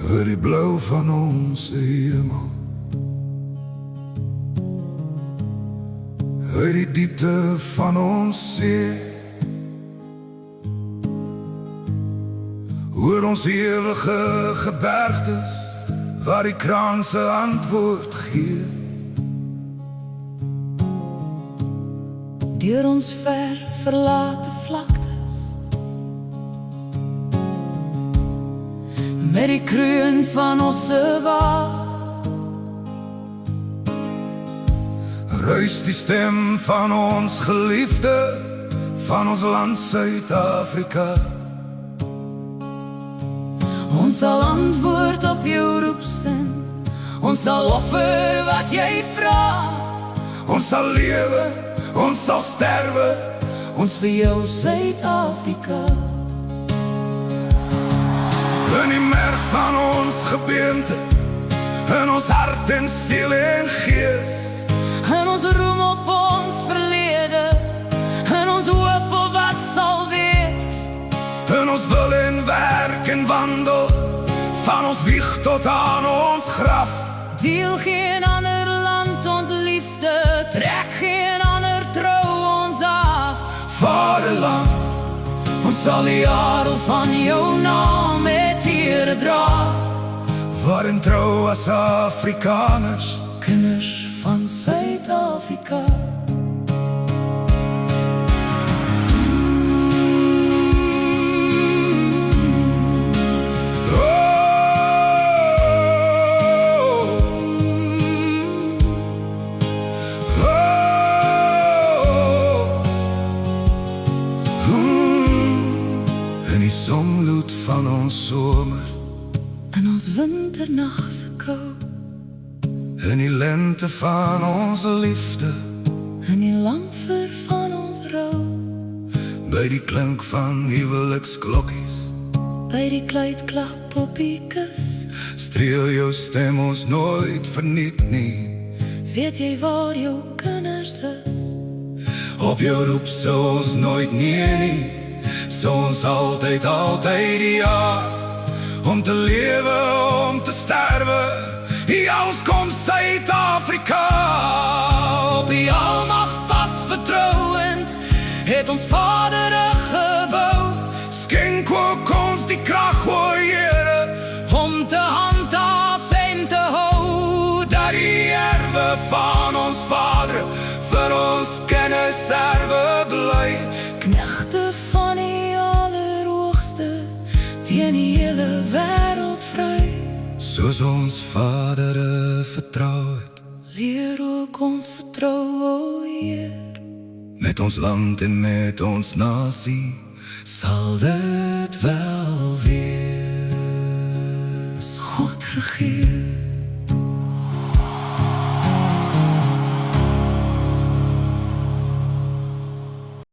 Hoor die blauw van ons hemel, hoor die diepte van ons see, hoor ons ewige gebergtes waar die kraan se antwoord gee. Deur ons ver verlate vlaktes, met die kroon van ons wa, ruis die stem van ons geliefde, van ons land Suid-Afrika. ons sal antwoord op jou roepstem, ons sal offer wat jy vra, Ons sal lewe, ons sal sterwe, ons vir jou Suid-Afrika. in die merg van ons gebeente, in ons hart en siel en gees, En ons roem op ons verlede, en ons hoop op wat sal wees. in ons wil en werk en wandel, van ons wieg tot aan ons graf. Deel geen ander land ons liefde, trek geen ander trou ons af. Vaderland, Ons sal die adel van jou naam met eer dra, waarin trouw as Afrikaners, kinders van Suid-Afrika. in die sonloed van ons somer, En ons winternachtse kou, in die lente van ons liefde, en die langver van ons rou, by die klink van huweliksklokkies, by die kluitklap op die kus. streel jou stem ons nooit verniet nie. Weet jy waar jou kinders is? Op jou roep sou ons nooit nee nie, sou ons altyd ja, om te lewe, om te sterwe, ja, ons kom Suid-Afrika. Op die almag vast vertrouend, het ons Vader 'n gebou, skenk ook ons die krag, o Here, Om te handhaaf en te hou, dat die erwe van ons Vader vir ons kennis erwe bly. knegte van die Allerhoogste, teen die hele wêreld vry. Soos ons Vader vertrou het, Leer ook ons vertrou, o Heer. met ons land en met ons nasie, sal dit wel wees. God regeer.